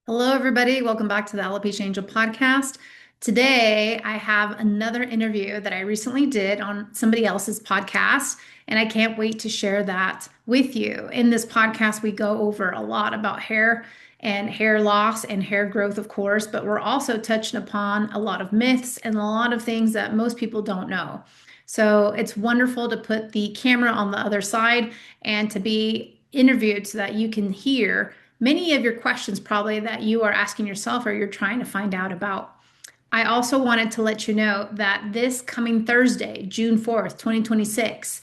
Hello, everybody. Welcome back to the Alopecia Angel podcast. Today, I have another interview that I recently did on somebody else's podcast, and I can't wait to share that with you. In this podcast, we go over a lot about hair and hair loss and hair growth, of course, but we're also touching upon a lot of myths and a lot of things that most people don't know. So it's wonderful to put the camera on the other side and to be interviewed so that you can hear many of your questions probably that you are asking yourself or you're trying to find out about. I also wanted to let you know that this coming Thursday, June 4th, 2026,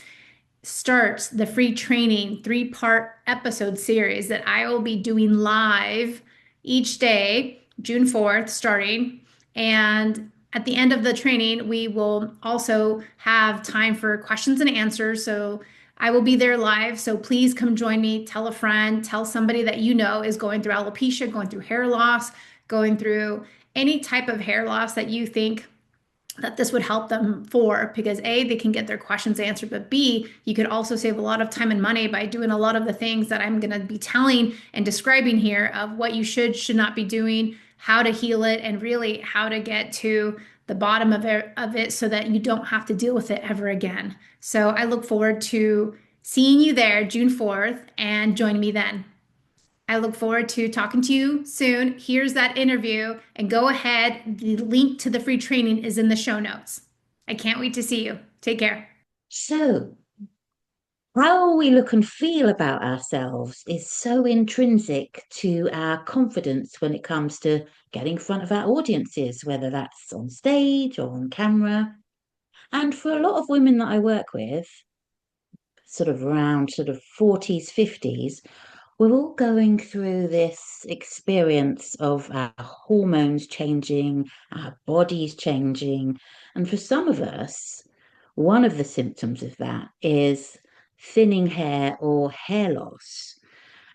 starts the free training three-part episode series that I will be doing live each day, June 4th, starting. And at the end of the training, we will also have time for questions and answers. So I will be there live. So please come join me. Tell a friend, tell somebody that you know is going through alopecia, going through hair loss, going through any type of hair loss that you think that this would help them for, because A, they can get their questions answered, but B, you could also save a lot of time and money by doing a lot of the things that I'm going to be telling and describing here of what you should not be doing, how to heal it, and really how to get to the bottom of it so that you don't have to deal with it ever again. So I look forward to seeing you there June 4th and joining me then. I look forward to talking to you soon. Here's that interview, and go ahead. The link to the free training is in the show notes. I can't wait to see you. Take care. So, how we look and feel about ourselves is so intrinsic to our confidence when it comes to getting in front of our audiences, whether that's on stage or on camera. And for a lot of women that I work with, sort of around sort of 40s, 50s, we're all going through this experience of our hormones changing, our bodies changing. And for some of us, one of the symptoms of that is thinning hair or hair loss.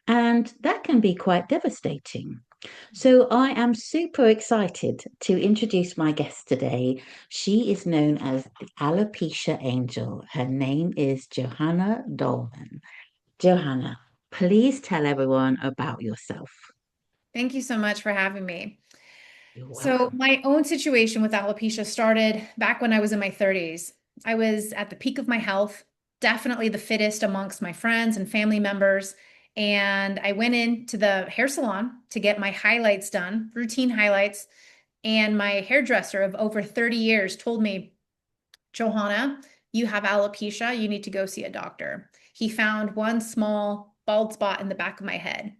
And that can be quite devastating. So I am super excited to introduce my guest today. She is known as the Alopecia Angel. Her name is Johanna Dalman. Johanna, please tell everyone about yourself. Thank you so much for having me. You're So, welcome. my own situation with alopecia started back when I was in my 30s. I was at the peak of my health, definitely the fittest amongst my friends and family members. And I went into the hair salon to get my highlights done, routine highlights. And my hairdresser of over 30 years told me, Johanna, you have alopecia. You need to go see a doctor. He found one small bald spot in the back of my head.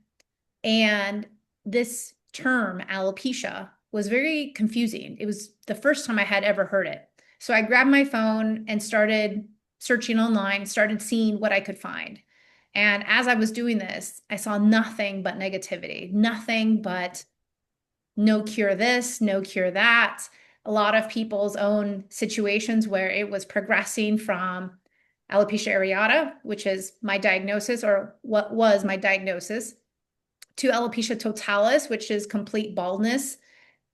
And this term, alopecia, was very confusing. It was the first time I had ever heard it. So I grabbed my phone and started searching online, started seeing what I could find. And as I was doing this, I saw nothing but negativity, nothing but no cure this, no cure that. A lot of people's own situations where it was progressing from alopecia areata, which is my diagnosis or what was my diagnosis, to alopecia totalis, which is complete baldness,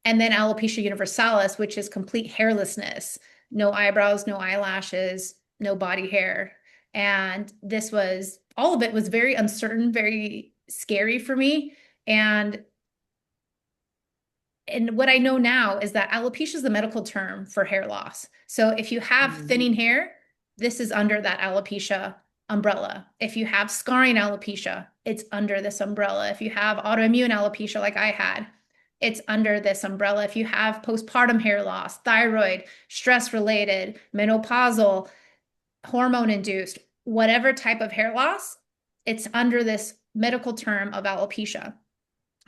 and then alopecia universalis, which is complete hairlessness, no eyebrows, no eyelashes, no body hair. And this was all of it was very uncertain, very scary for me. And what I know now is that alopecia is the medical term for hair loss. So if you have Mm. thinning hair, this is under that alopecia umbrella. If you have scarring alopecia, it's under this umbrella. If you have autoimmune alopecia like I had, it's under this umbrella. If you have postpartum hair loss, thyroid, stress related, menopausal, hormone induced, whatever type of hair loss, it's under this medical term of alopecia.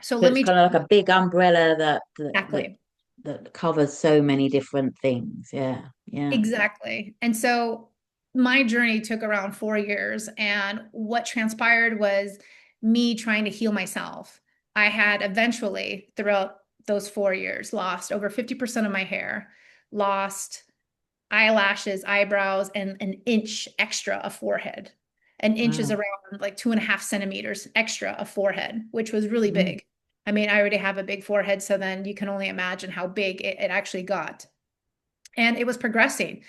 So So let it's me kind of like a big umbrella that exactly. that covers so many different things. Yeah, yeah. Exactly. And so my journey took around 4 years. And what transpired was me trying to heal myself. I had eventually, throughout those 4 years, lost over 50% of my hair, lost eyelashes, eyebrows, and an inch extra of forehead. An inch is Wow. around like 2.5 centimeters extra of forehead, which was really Mm. big. I mean, I already have a big forehead, so then you can only imagine how big it actually got, and it was progressing.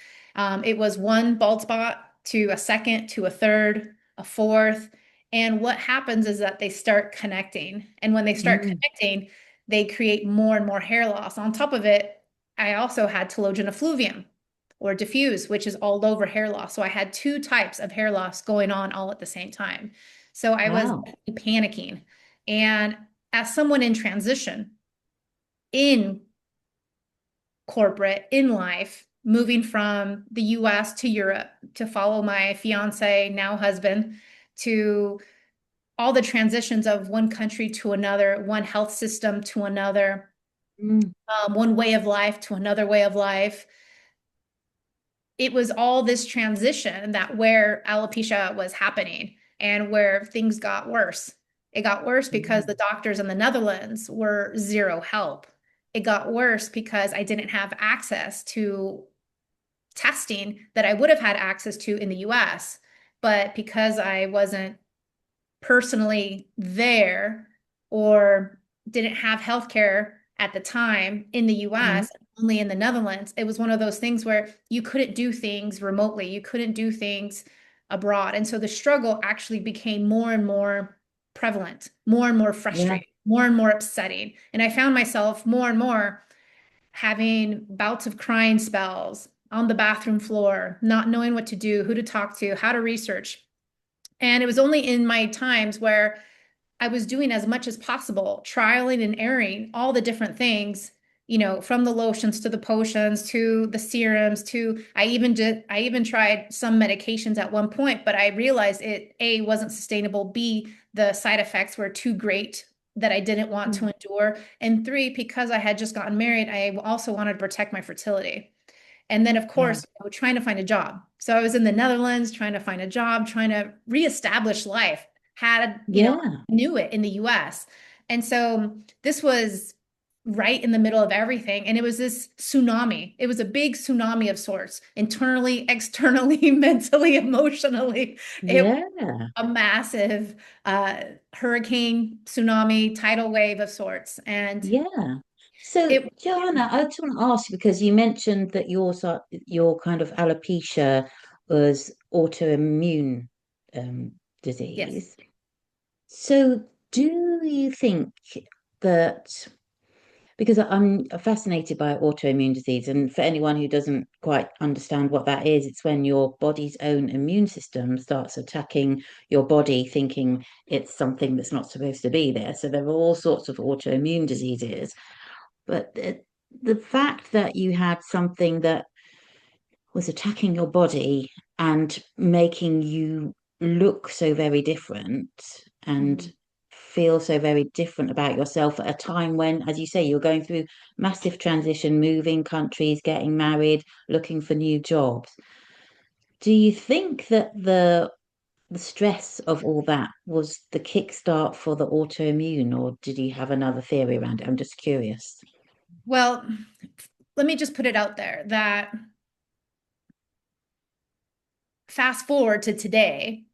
It was one bald spot to a second to a third, a fourth. And what happens is that they start connecting. And when they start Mm. connecting, they create more and more hair loss. On top of it, I also had telogen effluvium or diffuse, which is all over hair loss. So I had two types of hair loss going on all at the same time. So I was Wow. panicking. And as someone in transition in corporate, in life, moving from the US to Europe to follow my fiance, now husband, to all the transitions of one country to another, one health system to another, Mm. one way of life to another way of life. It was all this transition that where alopecia was happening and where things got worse. It got worse because Mm. the doctors in the Netherlands were zero help. It got worse because I didn't have access to testing that I would have had access to in the US. But because I wasn't personally there or didn't have healthcare at the time in the Mm. US, only in the Netherlands, it was one of those things where you couldn't do things remotely, you couldn't do things abroad. And so the struggle actually became more and more prevalent, more and more Yeah. frustrating, more and more upsetting. And I found myself more and more having bouts of crying spells on the bathroom floor, not knowing what to do, who to talk to, how to research. And it was only in my times where I was doing as much as possible, trialing and erroring all the different things, from the lotions to the potions to the serums to I even tried some medications at one point, but I realized it A wasn't sustainable, B the side effects were too great that I didn't want to Mm. endure, and three, because I had just gotten married, I also wanted to protect my fertility. And then, of Yeah. course, trying to find a job. So I was in the Netherlands trying to find a job, trying to reestablish life. Yeah. Knew it in the US. And so this was right in the middle of everything. And it was this tsunami. It was a big tsunami of sorts, internally, externally, mentally, emotionally. It was Yeah. a massive hurricane, tsunami, tidal wave of sorts. And Yeah. So, it, Johanna, I just want to ask you because you mentioned that your kind of alopecia was autoimmune um, yes. disease. So, do you think that because I'm fascinated by autoimmune disease, and for anyone who doesn't quite understand what that is, it's when your body's own immune system starts attacking your body, thinking it's something that's not supposed to be there. So there are all sorts of autoimmune diseases. But the fact that you had something that was attacking your body and making you look so very different and Mhm. feel so very different about yourself at a time when, as you say, you're going through massive transition, moving countries, getting married, looking for new jobs. Do you think that the stress of all that was the kickstart for the autoimmune, or did you have another theory around it? I'm just curious. Well, let me just put it out there that fast forward to today,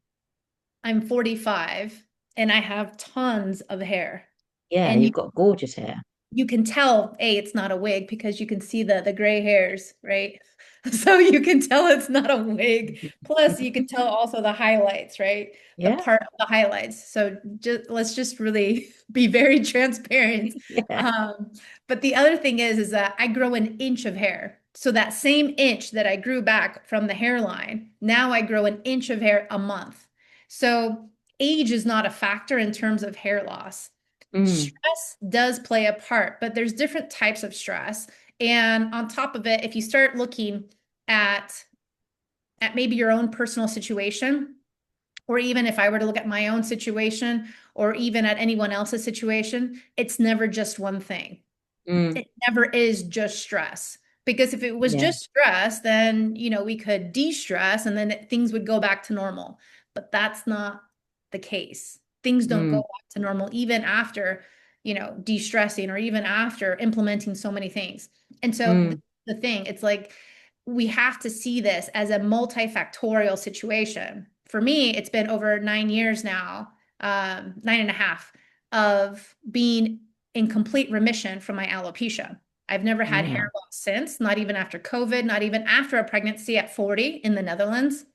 I'm 45 and I have tons of hair. Yeah, And you've got gorgeous hair. you can tell, A, it's not a wig because you can see the gray hairs, right? So you can tell it's not a wig. Plus, you can tell also the highlights, right? The Yeah, part of the highlights. So let's just really be very transparent. yeah. Um, but the other thing is that I grow an inch of hair. So that same inch that I grew back from the hairline, now I grow an inch of hair a month. So age is not a factor in terms of hair loss. Mm. Stress does play a part, but there's different types of stress. And on top of it, if you start looking at maybe your own personal situation, or even if I were to look at my own situation, or even at anyone else's situation, it's never just one thing. Mm. It never is just stress. Because if it was Yeah. just stress, then, we could de-stress and then things would go back to normal. But that's not the case. Things don't go Mm. back to normal even after, de-stressing or even after implementing so many things. And so Mm. the thing, it's like we have to see this as a multifactorial situation. For me, it's been over 9 years now, 9.5, of being in complete remission from my alopecia. I've never had hair Yeah. loss since, not even after COVID, not even after a pregnancy at 40 in the Netherlands,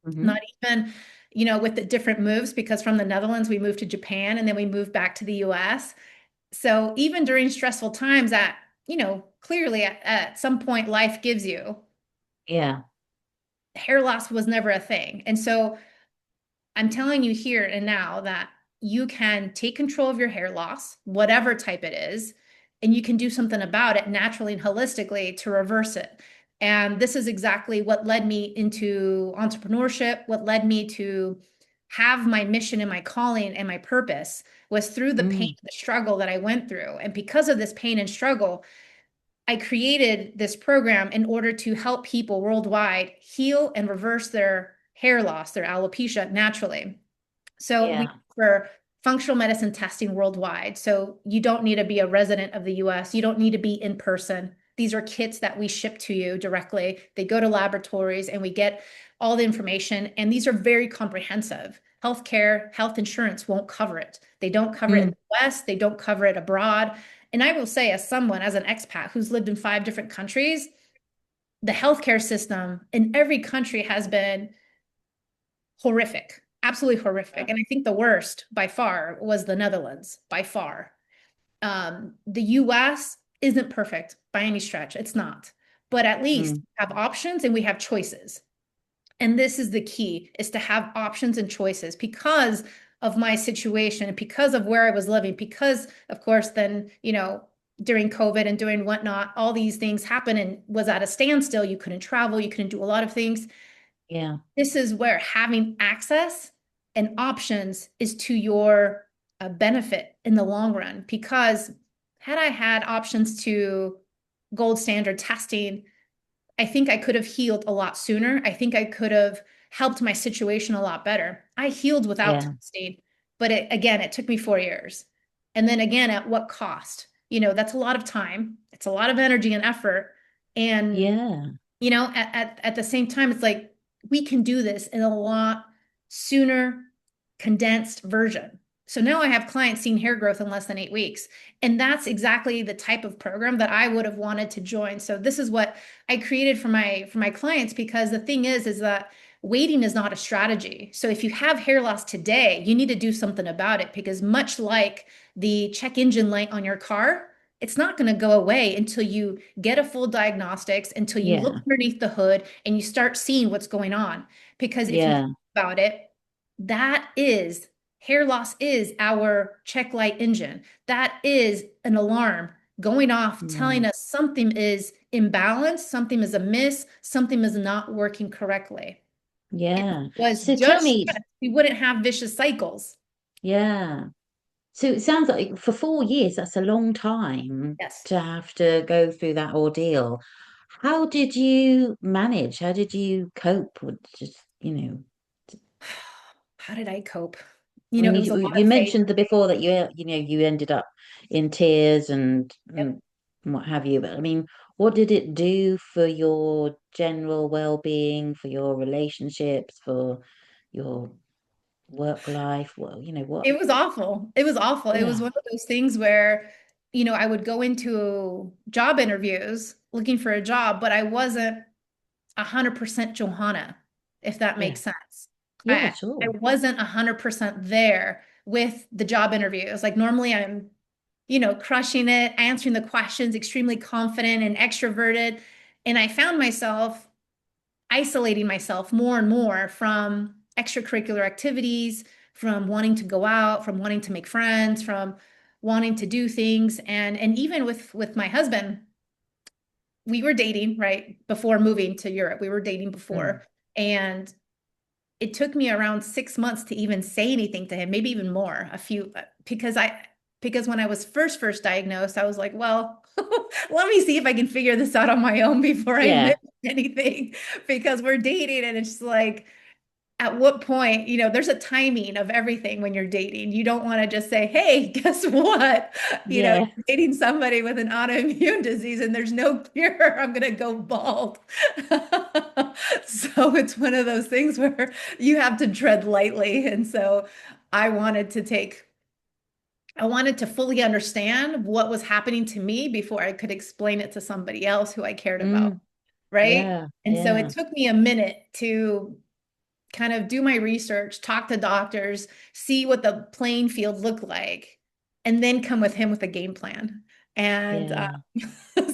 not Hmm. even with the different moves, because from the Netherlands, we moved to Japan and then we moved back to the US. So even during stressful times that, clearly at some point life gives you, Yeah. hair loss was never a thing. And so I'm telling you here and now that you can take control of your hair loss, whatever type it is, and you can do something about it naturally and holistically to reverse it. And this is exactly what led me into entrepreneurship, what led me to have my mission and my calling and my purpose was through the pain, Mm. the struggle that I went through. And because of this pain and struggle, I created this program in order to help people worldwide heal and reverse their hair loss, their alopecia naturally. So we Yeah. offer functional medicine testing worldwide. So you don't need to be a resident of the US. You don't need to be in person. These are kits that we ship to you directly. They go to laboratories and we get all the information. And these are very comprehensive. Healthcare, health insurance won't cover it. They don't cover it in Mm. the West. They don't cover it abroad. And I will say, as someone, as an expat who's lived in 5 different countries, the healthcare system in every country has been horrific, absolutely horrific. And I think the worst by far was the Netherlands, by far. The US isn't perfect by any stretch. It's not. But at least Mm. we have options and we have choices. And this is the key, is to have options and choices because of my situation and because of where I was living, because of course, then, during COVID and doing whatnot, all these things happen and was at a standstill. You couldn't travel, you couldn't do a lot of things. Yeah. This is where having access and options is to your benefit in the long run. Because had I had options to gold standard testing, I think I could have healed a lot sooner. I think I could have helped my situation a lot better. I healed without Yeah. testing, but again, it took me 4 years. And then again, at what cost? That's a lot of time. It's a lot of energy and effort. And Yeah. at the same time, it's like we can do this in a lot sooner, condensed version. So now I have clients seeing hair growth in less than 8 weeks. And that's exactly the type of program that I would have wanted to join. So this is what I created for my clients, because the thing is that waiting is not a strategy. So if you have hair loss today, you need to do something about it, because much like the check engine light on your car, it's not going to go away until you get a full diagnostics, until you look Yeah. underneath the hood and you start seeing what's going on. Because if you think Yeah. about it, that is hair loss is our check light engine. That is an alarm going off telling Mm. us something is imbalanced, something is amiss, something is not working correctly. If it Yeah. was So tell just me, stress, we wouldn't have vicious cycles. yeah. So it sounds like for 4 years, that's a long time Yes. to have to go through that ordeal. How did you manage? How did you cope with just, How did I cope? I mean, It was a lot you of faith. mentioned the before that you ended up in tears Yep. and what have you. But I mean, what did it do for your general well-being, for your relationships, for your work life? Well, what? It was awful. It was awful. It was Yeah, one of those things where, I would go into job interviews looking for a job, but I wasn't 100% Johanna, if that yeah, makes sense. yeah, I sure. wasn't 100% there with the job interviews. Like normally I'm, crushing it, answering the questions, extremely confident and extroverted. And I found myself isolating myself more and more from extracurricular activities, from wanting to go out, from wanting to make friends, from wanting to do things. And even with my husband, we were dating right before moving to Europe. We were dating Mm, before. And it took me around 6 months to even say anything to him, maybe even more, a few, because when I was first diagnosed, I was like, well, let me see if I can figure this out on my own before I yeah, admit anything, because we're dating and it's just like, at what point, there's a timing of everything when you're dating. You don't want to just say, hey, guess what? yeah, You're dating somebody with an autoimmune disease and there's no cure. I'm going to go bald. So it's one of those things where you have to tread lightly. And so I wanted to take, I wanted to fully understand what was happening to me before I could explain it to somebody else who I cared about. mm, Right. yeah, And so it yeah, took me a minute to kind of do my research, talk to doctors, see what the playing field looked like, and then come with him with a game plan. And Yeah.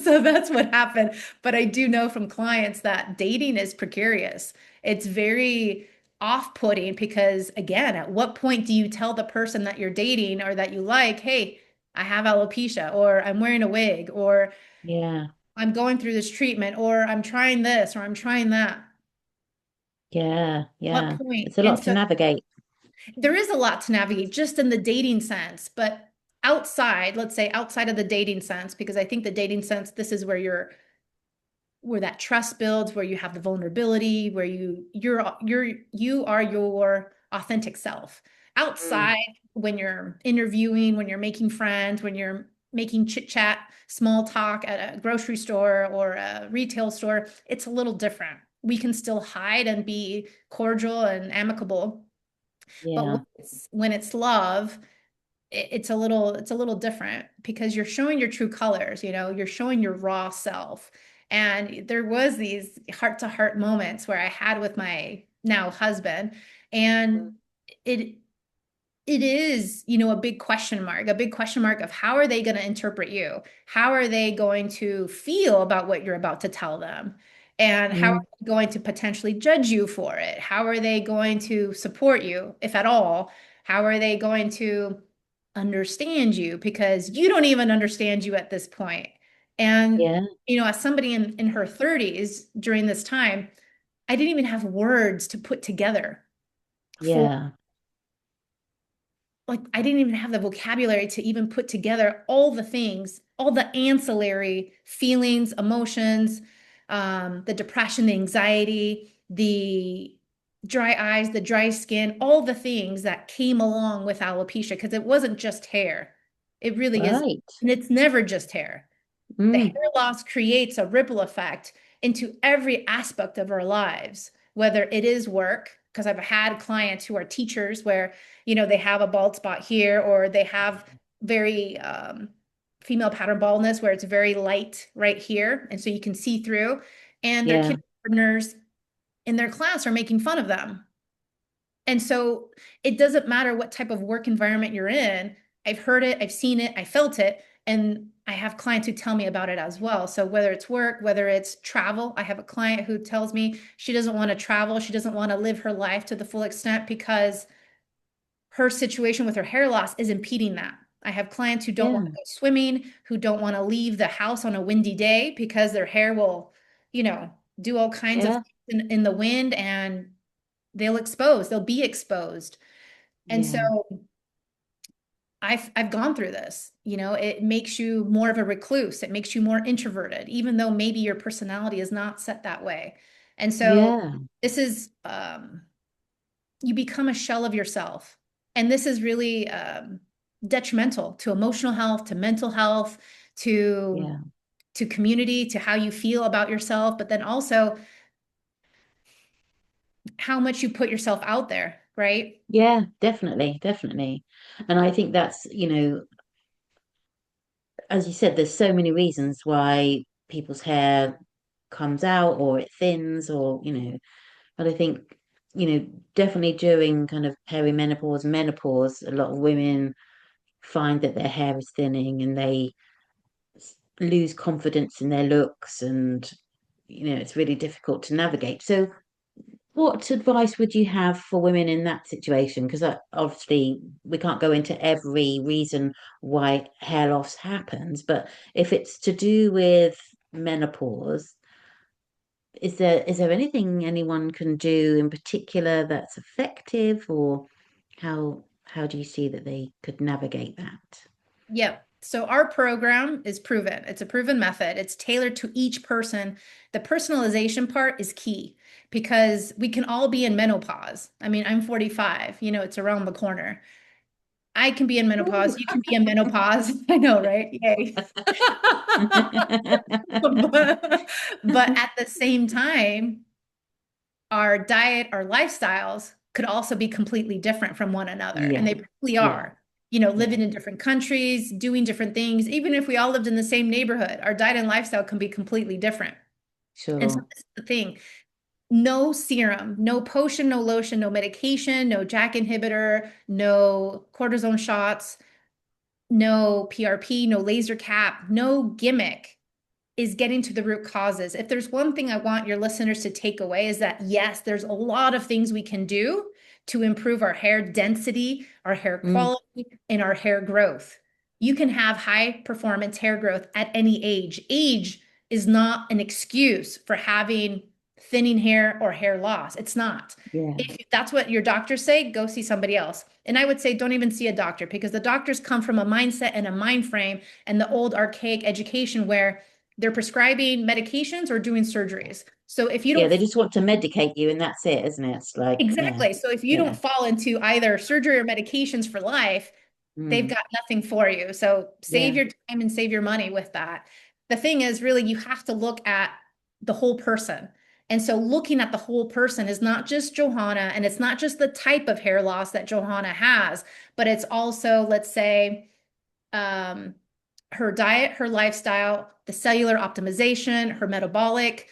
so that's what happened. But I do know from clients that dating is precarious. It's very off-putting because, again, at what point do you tell the person that you're dating or that you like, hey, I have alopecia, or I'm wearing a wig, or Yeah. I'm going through this treatment, or I'm trying this, or I'm trying that? Yeah. What Yeah. point? It's a And lot to so navigate. there is a lot to navigate just in the dating sense, but outside, let's say outside of the dating sense, because I think the dating sense, this is where that trust builds, where you have the vulnerability, where you are your authentic self. Mm. Outside, when you're interviewing, when you're making friends, when you're making chit chat, small talk at a grocery store or a retail store, it's a little different. We can still hide and be cordial and amicable, but Yeah. when it's love, it's a little different because you're showing your true colors, you're showing your raw self. And there was these heart to heart moments where I had with my now husband, and it it is, a big question mark of how are they going to interpret you? How are they going to feel about what you're about to tell them? And how are Mm. they going to potentially judge you for it? How are they going to support you, if at all? How are they going to understand you? Because you don't even understand you at this point. And, Yeah. as somebody in her 30s during this time, I didn't even have words to put together for Yeah. like I didn't even have the vocabulary to even put together all the things, all the ancillary feelings, emotions, the depression, the anxiety, the dry eyes, the dry skin, all the things that came along with alopecia, because it wasn't just hair. It really is, Right. and it's never just hair. The hair Mm. loss creates a ripple effect into every aspect of our lives, whether it is work, because I've had clients who are teachers where, they have a bald spot here, or they have very female pattern baldness where it's very light right here. And so you can see through, and their Yeah. kindergartners in their class are making fun of them. And so it doesn't matter what type of work environment you're in. I've heard it, I've seen it, I felt it, and I have clients who tell me about it as well. So whether it's work, whether it's travel, I have a client who tells me she doesn't want to travel, she doesn't want to live her life to the full extent because her situation with her hair loss is impeding that. I have clients who don't want to Yeah. go swimming, who don't want to leave the house on a windy day because their hair will, you know, do all kinds of Yeah. things in the wind, and they'll be exposed. And so Yeah. I've gone through this. It makes you more of a recluse. It makes you more introverted, even though maybe your personality is not set that way. And so Yeah. this is you become a shell of yourself. And this is really detrimental to emotional health, to mental health, to Yeah. to community, to how you feel about yourself, but then also how much you put yourself out there, right? Yeah. Definitely. Definitely. And I think that's, as you said, there's so many reasons why people's hair comes out or it thins or, but I think, definitely during kind of perimenopause, menopause, a lot of women find that their hair is thinning and they lose confidence in their looks and, it's really difficult to navigate. So what advice would you have for women in that situation? Because obviously we can't go into every reason why hair loss happens, but if it's to do with menopause, is there anything anyone can do in particular that's effective, or how do you see that they could navigate that? Yep. So our program is proven. It's a proven method. It's tailored to each person. The personalization part is key because we can all be in menopause. I mean, I'm 45, it's around the corner. I can be in Ooh. menopause. You can be in menopause. I know, right? Yay. But at the same time, our diet, our lifestyles could also be completely different from one another. And Yeah, they probably yeah, are, yeah, living in different countries, doing different things. Even if we all lived in the same neighborhood, our diet and lifestyle can be completely different. And so sure. this is the thing. No serum, no potion, no lotion, no medication, no JAK inhibitor, no cortisone shots, no PRP, no laser cap, no gimmick is getting to the root causes. If there's one thing I want your listeners to take away is that yes, there's a lot of things we can do to improve our hair density, our hair Mm, quality, and our hair growth. You can have high performance hair growth at any age. Age is not an excuse for having thinning hair or hair loss. It's not. yeah. If that's what your doctors say, go see somebody else. And I would say don't even see a doctor because the doctors come from a mindset and a mind frame and the old archaic education where they're prescribing medications or doing surgeries. So if you Yeah, don't they just want to medicate you and that's it, isn't it? It's like, yeah, exactly, so if you don't yeah. fall into either surgery or medications for life, they've Mm, got nothing for you. So save yeah. your time and save your money with that. The thing is, really, you have to look at the whole person. And so looking at the whole person is not just Johanna, and it's not just the type of hair loss that Johanna has, but it's also, let's say, um, her diet, her lifestyle, the cellular optimization, her metabolic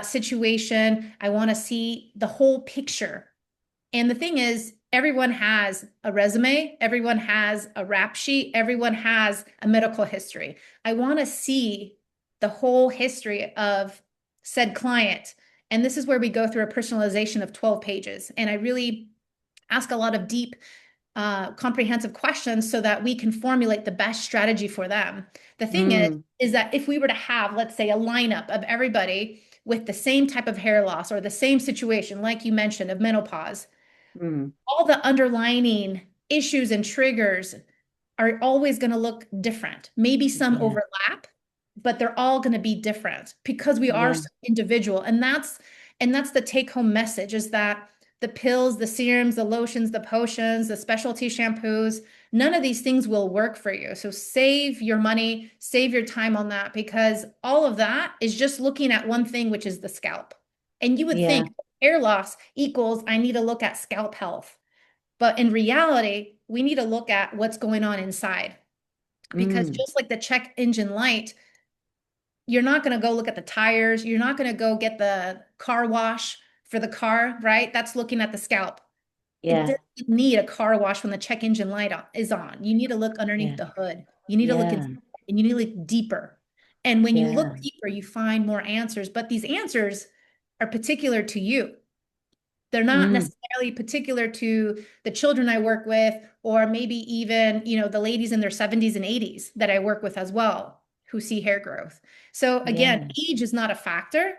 situation. I want to see the whole picture. And the thing is, everyone has a resume, everyone has a rap sheet, everyone has a medical history. I want to see the whole history of said client. And this is where we go through a personalization of 12 pages. And I really ask a lot of deep comprehensive questions so that we can formulate the best strategy for them. The thing Mm, is that if we were to have, let's say, a lineup of everybody with the same type of hair loss or the same situation, like you mentioned, of menopause, mm, all the underlining issues and triggers are always going to look different. Maybe some yeah, overlap, but they're all going to be different because we are yeah, so individual. And that's the take home message is that the pills, the serums, the lotions, the potions, the specialty shampoos, none of these things will work for you. So save your money, save your time on that because all of that is just looking at one thing, which is the scalp. And you would yeah. think hair loss equals I need to look at scalp health. But in reality, we need to look at what's going on inside because Mm, just like the check engine light, you're not going to go look at the tires. You're not going to go get the car wash for the car, right? That's looking at the scalp. It yeah, doesn't need a car wash when the check engine light is on. You need to look underneath yeah, the hood. You need to look yeah, inside and you need to look deeper. And when you yeah. look deeper, you find more answers, but these answers are particular to you. They're not Mm, necessarily particular to the children I work with, or maybe even, the ladies in their 70s and 80s that I work with as well, who see hair growth. So again, yeah. age is not a factor.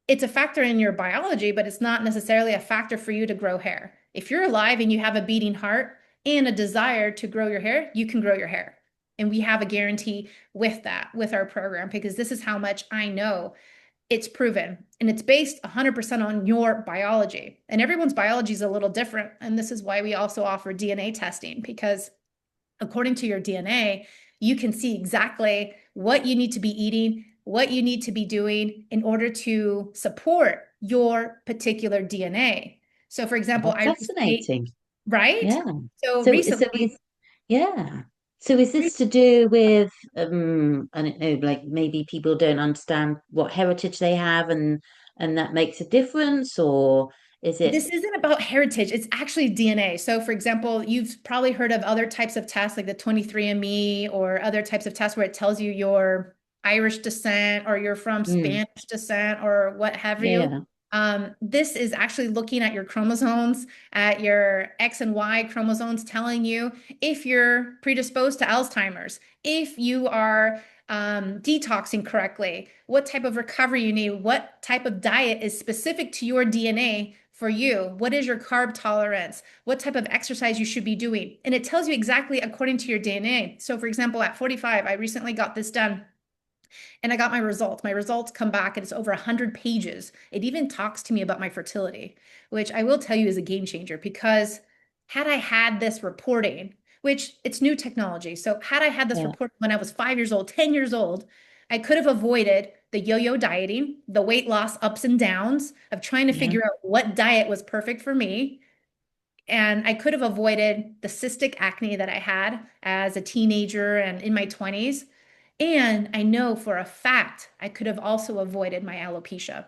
It's a factor in your biology, but it's not necessarily a factor for you to grow hair. If you're alive and you have a beating heart and a desire to grow your hair, you can grow your hair. And we have a guarantee with that, with our program, because this is how much I know it's proven and it's based 100% on your biology. And everyone's biology is a little different. And this is why we also offer DNA testing because according to your DNA, you can see exactly what you need to be eating, what you need to be doing in order to support your particular DNA. So, for example, Oh, I recently, fascinating. right? Yeah. So So recently, is yeah. So is this to do with I don't know, like maybe people don't understand what heritage they have and that makes a difference, or is it this isn't about heritage. It's actually DNA. So, for example, you've probably heard of other types of tests like the 23andMe or other types of tests where it tells you your Irish descent or you're from mm, Spanish descent or what have you. yeah, This is actually looking at your chromosomes, at your X and Y chromosomes, telling you if you're predisposed to Alzheimer's, if you are detoxing correctly, what type of recovery you need, what type of diet is specific to your DNA for you, what is your carb tolerance, what type of exercise you should be doing. And it tells you exactly according to your DNA. So, for example, at 45, I recently got this done and I got my results. My results come back and it's over 100 pages. It even talks to me about my fertility, which I will tell you is a game changer because had I had this reporting, which it's new technology. So had I had this yeah, report when I was 5 years old, 10 years old, I could have avoided the yo-yo dieting, the weight loss ups and downs of trying to yeah. figure out what diet was perfect for me. And I could have avoided the cystic acne that I had as a teenager and in my 20s. And I know for a fact I could have also avoided my alopecia.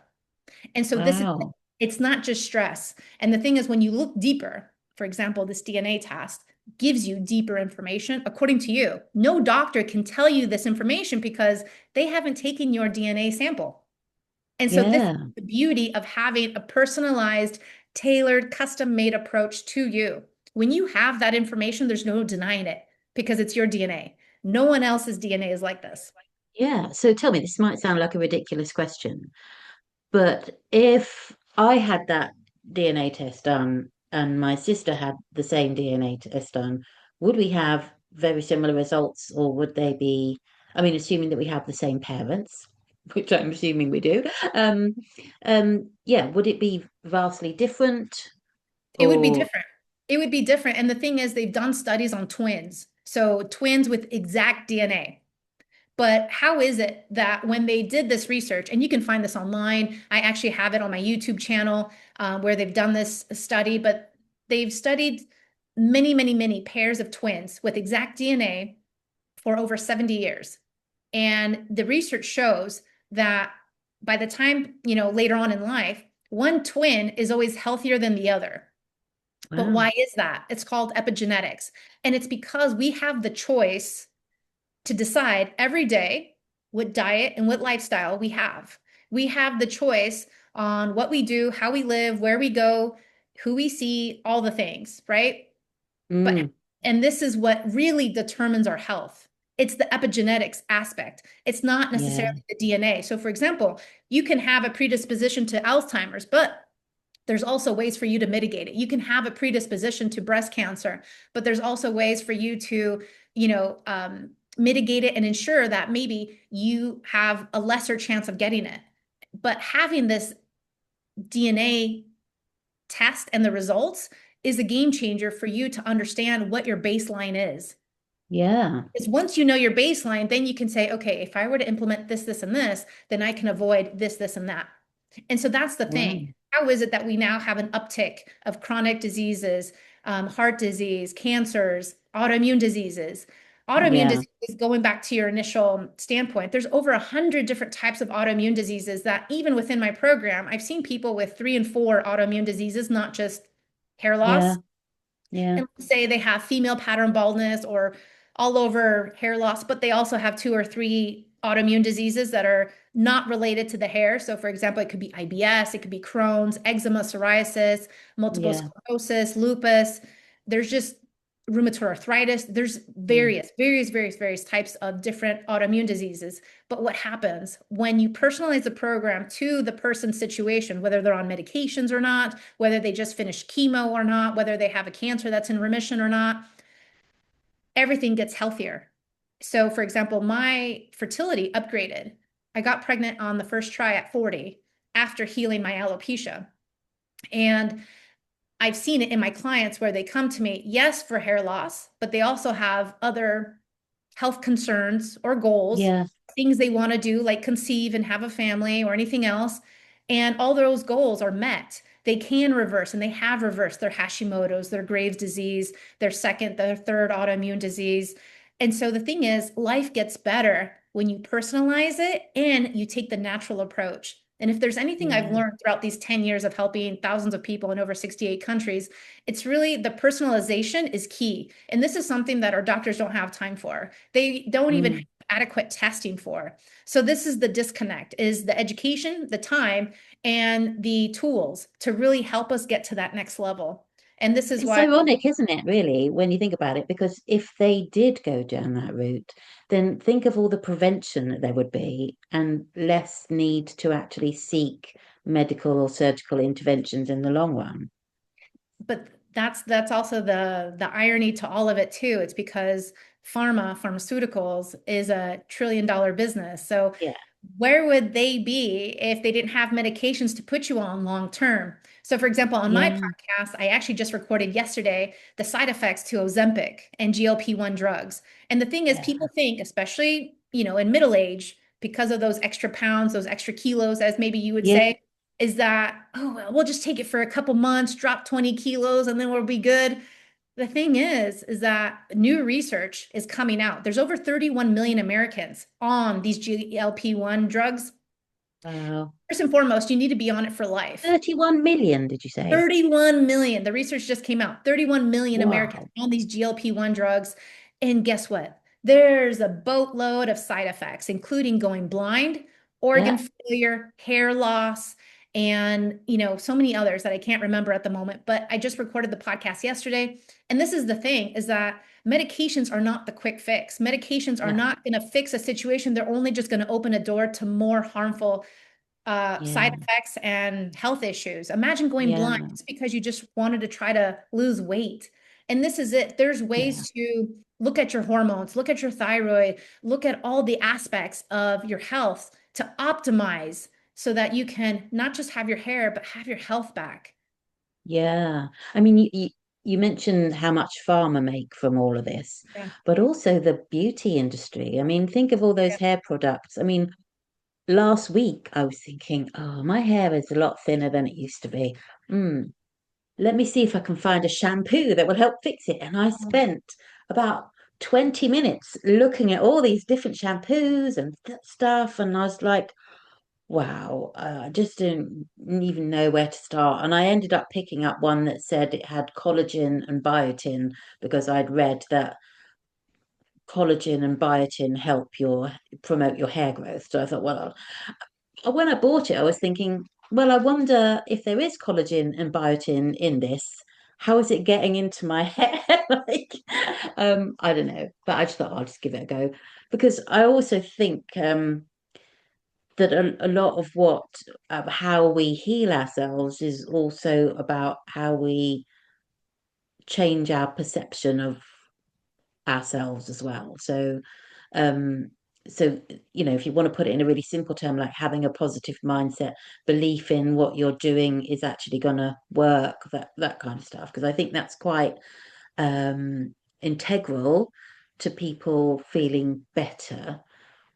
And so this is Wow. It's not just stress. And the thing is, when you look deeper, for example, this DNA test gives you deeper information according to you. No doctor can tell you this information because they haven't taken your DNA sample. And so this is Yeah. the beauty of having a personalized, tailored, custom-made approach to you. When you have that information, there's no denying it because it's your DNA. No one else's DNA is like this. Yeah. So tell me, this might sound like a ridiculous question, but if I had that DNA test done and my sister had the same DNA test done, would we have very similar results, or would they be, I mean, assuming that we have the same parents, which I'm assuming we do, um, yeah, would it be vastly different It would be or different. It would be different. And the thing is, they've done studies on twins. So twins with exact DNA. But how is it that when they did this research, and you can find this online, I actually have it on my YouTube channel where they've done this study, but they've studied many, many, many pairs of twins with exact DNA for over 70 years. And the research shows that by the time, later on in life, one twin is always healthier than the other. But wow. why is that? It's called epigenetics. And it's because we have the choice to decide every day what diet and what lifestyle we have. We have the choice on what we do, how we live, where we go, who we see, all the things, right? But Mm, and this is what really determines our health. It's the epigenetics aspect. It's not yeah, necessarily the DNA. So for example, you can have a predisposition to Alzheimer's, but there's also ways for you to mitigate it. You can have a predisposition to breast cancer, but there's also ways for you to, mitigate it and ensure that maybe you have a lesser chance of getting it. But having this DNA test and the results is a game changer for you to understand what your baseline is. yeah, Because once you know your baseline, then you can say, okay, if I were to implement this, this, and this, then I can avoid this, this, and that. And so that's the wow, thing. How is it that we now have an uptick of chronic diseases, heart disease, cancers, autoimmune diseases? Autoimmune yeah, diseases, going back to your initial standpoint, there's over 100 different types of autoimmune diseases that even within my program, I've seen people with 3 and 4 autoimmune diseases, not just hair yeah, loss. yeah, And let's say they have female pattern baldness or all over hair loss, but they also have 2 or 3 autoimmune diseases that are not related to the hair. So, for example, it could be IBS, it could be Crohn's, eczema, psoriasis, multiple yeah, sclerosis, lupus. There's just rheumatoid arthritis. There's yeah. various types of different autoimmune diseases. But what happens when you personalize the program to the person's situation, whether they're on medications or not, whether they just finished chemo or not, whether they have a cancer that's in remission or not, everything gets healthier. So, for example, my fertility upgraded. I got pregnant on the first try at 40 after healing my alopecia. And I've seen it in my clients where they come to me, yes, for hair loss, but they also have other health concerns or goals, Yeah, things they want to do, like conceive and have a family or anything else. And all those goals are met. They can reverse and they have reversed their Hashimoto's, their Graves' disease, their second, their third autoimmune disease. And so the thing is, life gets better when you personalize it and you take the natural approach. And if there's anything I've yeah, learned throughout these 10 years of helping thousands of people in over 68 countries, it's really the personalization is key. And this is something that our doctors don't have time for. They don't even have mm. adequate testing for. So this is the disconnect, is the education, the time, and the tools to really help us get to that next level. And this is It's why ironic, isn't it, really, when you think about it? Because if they did go down that route, then think of all the prevention that there would be and less need to actually seek medical or surgical interventions in the long run. but that's also the irony to all of it too. It's because pharmaceuticals is a $1 trillion business. So Yeah, where would they be if they didn't have medications to put you on long term? So, for example, on my yeah, podcast, I actually just recorded yesterday the side effects to Ozempic and GLP-1 drugs. And the thing is, yeah, people think, especially, in middle age, because of those extra pounds, those extra kilos, as maybe you would yeah. say, is that, oh, well, we'll just take it for a couple months, drop 20 kilos, and then we'll be good. The thing is that new research is coming out. There's over 31 million Americans on these GLP-1 drugs. Wow. First and foremost, you need to be on it for life. 31 million, did you say? 31 million. The research just came out. 31 million Americans Wow. on these GLP-1 drugs. And guess what? There's a boatload of side effects, including going blind, organ Yeah. failure, hair loss, and so many others that I can't remember at the moment. But I just recorded the podcast yesterday. And this is the thing, is that medications are not the quick fix. Medications are No. not going to fix a situation. They're only just going to open a door to more harmful side Yeah. effects and health issues. Imagine going blind Yeah. just because you just wanted to try to lose weight. And this is it. There's Yeah. ways to look at your hormones, look at your thyroid, look at all the aspects of your health to optimize so that you can not just have your hair, but have your health back. Yeah. I mean, you mentioned how much pharma make from all of this, Yeah. but also the beauty industry. I mean, think of all those Yeah. hair products. I mean, last week I was thinking, oh, my hair is a lot thinner than it used to be. Mm, let me see if I can find a shampoo that will help fix it. And I spent about 20 minutes looking at all these different shampoos and stuff. And I was like, wow, I just didn't even know where to start. And I ended up picking up one that said it had collagen and biotin because I'd read that collagen and biotin help your promote your hair growth. So I thought, well, when I bought it, I was thinking, well, I wonder if there is collagen and biotin in this. How is it getting into my hair? Like, I don't know, but I just thought I'll just give it a go because I also think that a lot of what how we heal ourselves is also about how we change our perception of ourselves as well. Um, so if you want to put it in a really simple term, like having a positive mindset, belief in what you're doing is actually going to work, that kind of stuff. Because I think that's quite integral to people feeling better.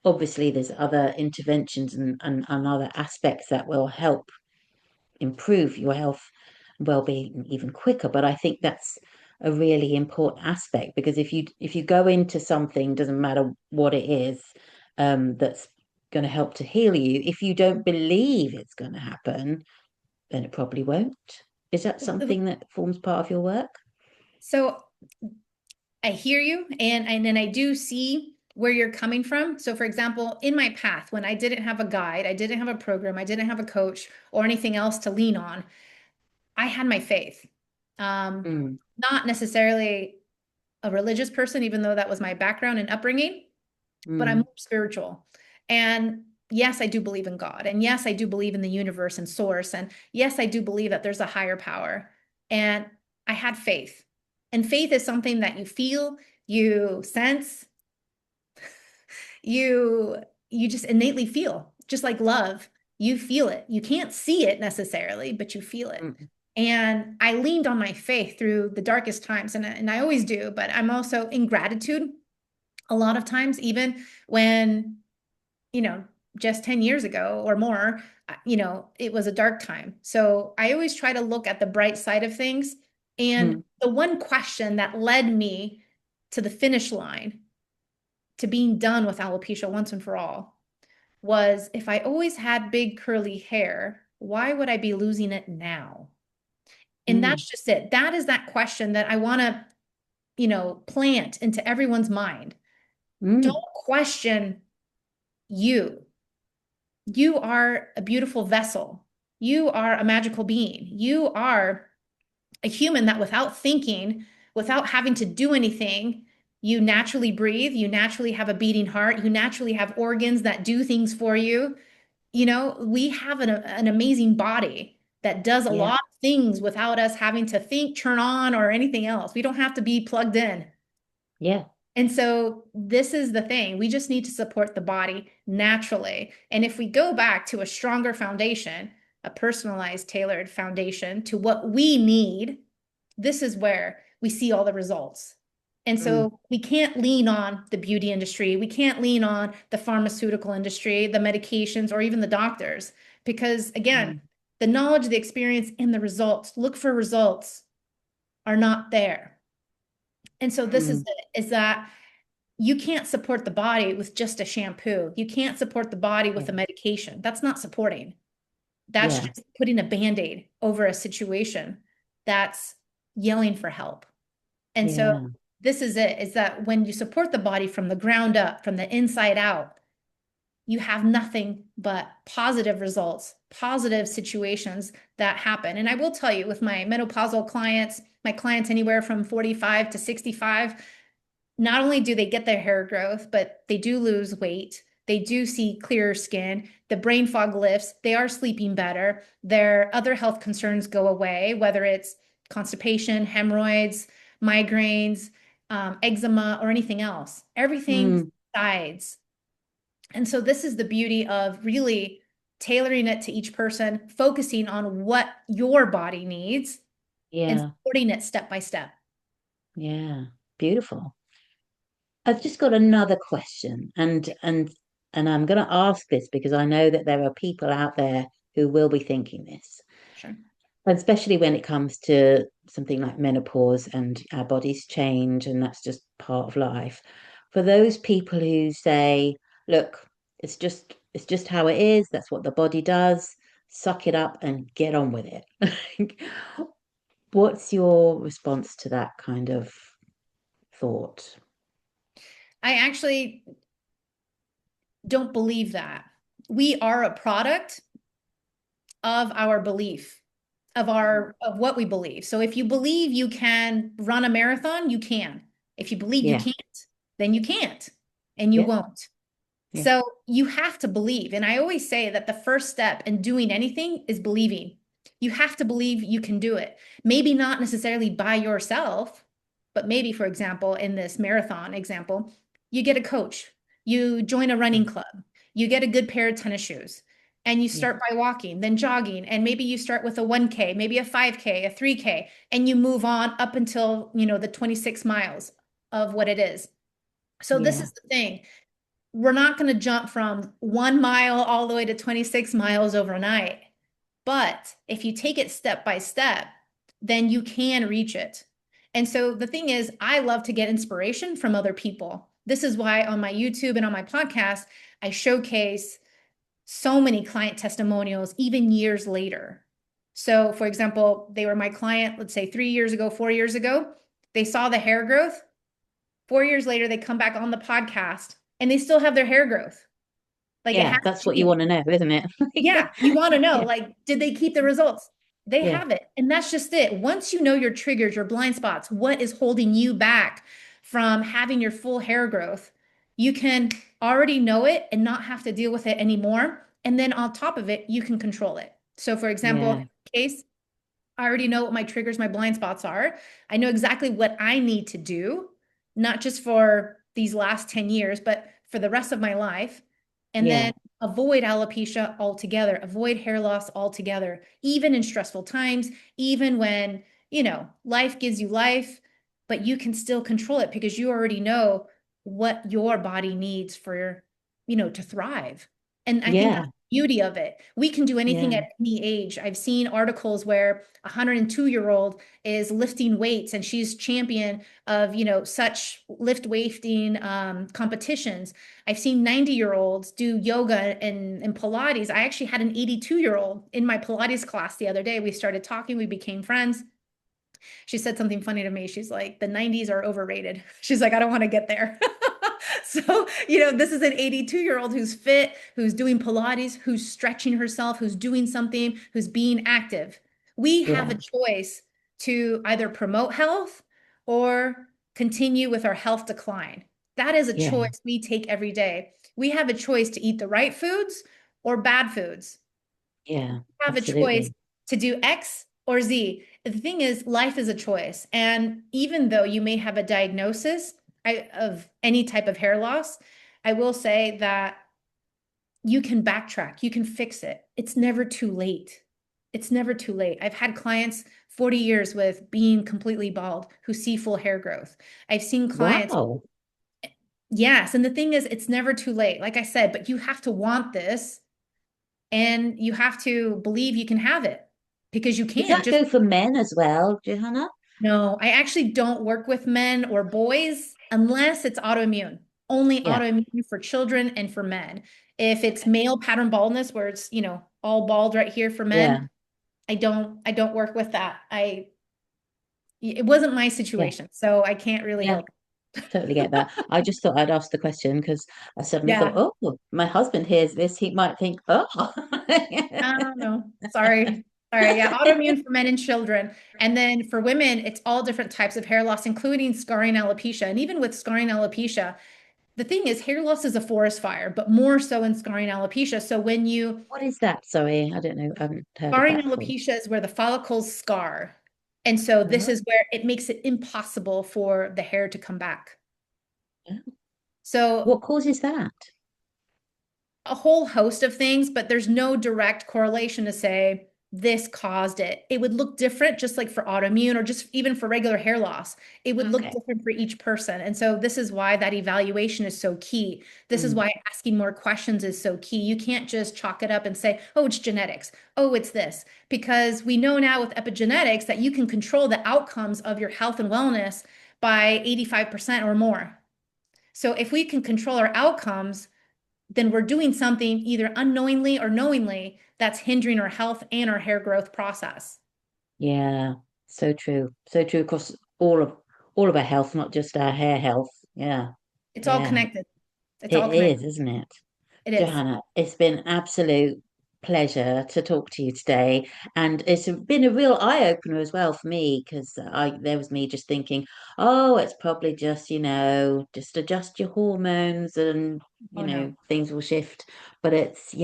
Obviously, there's other interventions and other aspects that will help improve your health and well-being even quicker. But I think that's a really important aspect because if you go into something, doesn't matter what it is, that's going to help to heal you. If you don't believe it's going to happen, then it probably won't. Is that something that forms part of your work? So I hear you, and then I do see where you're coming from. So, for example, in my path, when I didn't have a guide, I didn't have a program, I didn't have a coach or anything else to lean on, I had my faith. Um, Mm, Not necessarily a religious person, even though that was my background and upbringing, but I'm mm, more spiritual. And yes, I do believe in God. And yes, I do believe in the universe and source. And yes, I do believe that there's a higher power. And I had faith. And faith is something that you feel, you sense, you just innately feel, just like love. You feel it. You can't see it necessarily, but you feel it. mm, And I leaned on my faith through the darkest times, and I always do, but I'm also in gratitude a lot of times, even when, you know, just 10 years ago or more, it was a dark time. So I always try to look at the bright side of things. And mm, the one question that led me to the finish line, to being done with alopecia once and for all, was if I always had big curly hair, why would I be losing it now? And mm, that's just it. That is that question that I want to, plant into everyone's mind. Don't mm, question you. You are a beautiful vessel. You are a magical being. You are a human that without thinking, without having to do anything, you naturally breathe. You naturally have a beating heart. You naturally have organs that do things for you. We have an amazing body that does a yeah, lot of things without us having to think, turn on, or anything else. We don't have to be plugged in. yeah, And so this is the thing. We just need to support the body naturally. And if we go back to a stronger foundation, a personalized, tailored foundation to what we need, this is where we see all the results. And mm, so we can't lean on the beauty industry. We can't lean on the pharmaceutical industry, the medications, or even the doctors, because again, mm, the knowledge, the experience, and the results, look for results, are not there. And so this is mm, it, is that you can't support the body with just a shampoo. You can't support the body with Yeah. a medication. That's not supporting. That's Yeah. just putting a band-aid over a situation that's yelling for help. And so Yeah. this is it, is that when you support the body from the ground up, from the inside out, you have nothing but positive results, positive situations that happen. And I will tell you, with my menopausal clients, my clients anywhere from 45 to 65, not only do they get their hair growth, but they do lose weight. They do see clearer skin. The brain fog lifts. They are sleeping better. Their other health concerns go away, whether it's constipation, hemorrhoids, migraines, eczema, or anything else. Everything Mm, subsides. And so this is the beauty of really tailoring it to each person, focusing on what your body needs and yeah. supporting it step by step. Yeah. Beautiful. I've just got another question, and I'm going to ask this because I know that there are people out there who will be thinking this, Sure. especially when it comes to something like menopause and our bodies change, and that's just part of life. For those people who say, "Look, it's just how it is. That's what the body does. Suck it up and get on with it." What's your response to that kind of thought? I actually don't believe that. We are a product of our belief, of what we believe. So if you believe you can run a marathon, you can. If you believe you Yeah. can't, then you can't and you Yeah. won't. Yeah. So you have to believe. And I always say that the first step in doing anything is believing. You have to believe you can do it. Maybe not necessarily by yourself, but maybe, for example, in this marathon example, you get a coach, you join a running club, you get a good pair of tennis shoes, and you Yeah. start by walking, then jogging, and maybe you start with a 1K, maybe a 5K, a 3K, and you move on up until, the 26 miles of what it is. So this Yeah. is the thing, we're not going to jump from 1 mile all the way to 26 miles overnight. But if you take it step by step, then you can reach it. And so the thing is, I love to get inspiration from other people. This is why on my YouTube and on my podcast, I showcase so many client testimonials, even years later. So, for example, they were my client, let's say 3 years ago, 4 years ago. They saw the hair growth. 4 years later, they come back on the podcast and they still have their hair growth. Like it Yeah, hasn't that's what you changed. want to know, isn't it? Yeah, you want to know, Yeah, like, did they keep the results? They yeah, have it. And that's just it. Once you know your triggers, your blind spots, what is holding you back from having your full hair growth, you can already know it and not have to deal with it anymore. And then on top of it, you can control it. So, for example, yeah, in case I already know what my triggers, my blind spots are. I know exactly what I need to do, not just for these last 10 years, but for the rest of my life. And yeah, then avoid alopecia altogether, avoid hair loss altogether, even in stressful times, even when, life gives you life, but you can still control it because you already know what your body needs for, to thrive. And I think that's yeah, the beauty of it. We can do anything yeah, at any age. I've seen articles where a 102-year-old is lifting weights and she's champion of, such lift weighting competitions. I've seen 90-year-olds do yoga and Pilates. I actually had an 82-year-old in my Pilates class the other day. We started talking, we became friends. She said something funny to me. She's like, the 90s are overrated. She's like, I don't want to get there. So, this is an 82-year-old who's fit, who's doing Pilates, who's stretching herself, who's doing something, who's being active. We have a yeah, choice to either promote health or continue with our health decline. That is a yeah, choice we take every day. We have a choice to eat the right foods or bad foods. yeah, Have a choice absolutely. to do X or Z. The thing is, life is a choice. And even though you may have a diagnosis of any type of hair loss, I will say that you can backtrack, you can fix it. It's never too late. It's never too late. I've had clients 40 years with being completely bald who see full hair growth. I've seen clients, Wow. yes. And the thing is, it's never too late. Like I said, but you have to want this and you have to believe you can have it because you Does can. that Just go for men as well, Johanna? no, I actually don't work with men or boys unless it's autoimmune. only Yeah, autoimmune for children and for men. If it's male pattern baldness, where it's, all bald right here for yeah, men, I don't work with that. It wasn't my yeah, situation, so I can't really yeah. help. Totally get that. I just thought I'd ask the question because I suddenly thought, Yeah. oh, my husband hears this, he might think, oh. I don't know. Sorry. Sorry. Yeah. Autoimmune for men and children. And then for women, it's all different types of hair loss, including scarring alopecia. And even with scarring alopecia, the thing is, hair loss is a forest fire, but more so in scarring alopecia. So when you What is that? Sorry, I don't know. I haven't heard of scarring that before. alopecia is where the follicles scar. And so this Oh, is where it makes it impossible for the hair to come back. yeah. So What causes that? a whole host of things, but there's no direct correlation to say this caused it. It would look different, just like for autoimmune or just even for regular hair loss. It would look Okay. different for each person. And so this is why that evaluation is so key. This is Mm, why asking more questions is so key. You can't just chalk it up and say, oh, it's genetics. Oh, it's this. Because we know now with epigenetics that you can control the outcomes of your health and wellness by 85% or more. So if we can control our outcomes, then we're doing something either unknowingly or knowingly that's hindering our health and our hair growth process. yeah, so true. So true across all of our health, not just our hair health. Yeah, It's all yeah. connected. It's It all connected. is, isn't it? It is. Johanna, it's been an absolute pleasure to talk to you today. And it's been a real eye-opener as well for me because I there was me just thinking, oh, it's probably just, just adjust your hormones and, Oh no. things will shift. But it's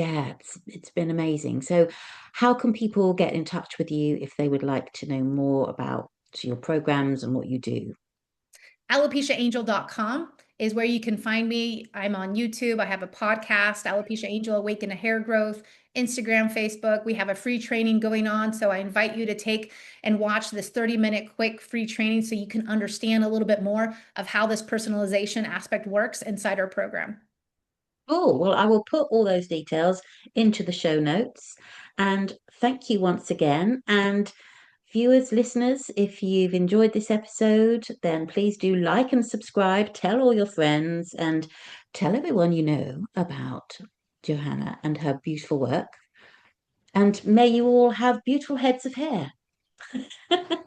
been amazing. So how can people get in touch with you if they would like to know more about your programs and what you do? AlopeciaAngel.com is where you can find me. I'm on YouTube. I have a podcast, Alopecia Angel Awaken to Hair Growth, Instagram, Facebook. We have a free training going on. So I invite you to take and watch this 30-minute quick free training so you can understand a little bit more of how this personalization aspect works inside our program. Oh, well, I will put all those details into the show notes. And thank you once again. And viewers, listeners, if you've enjoyed this episode, then please do like and subscribe, tell all your friends, and tell everyone you know about Johanna and her beautiful work. And may you all have beautiful heads of hair.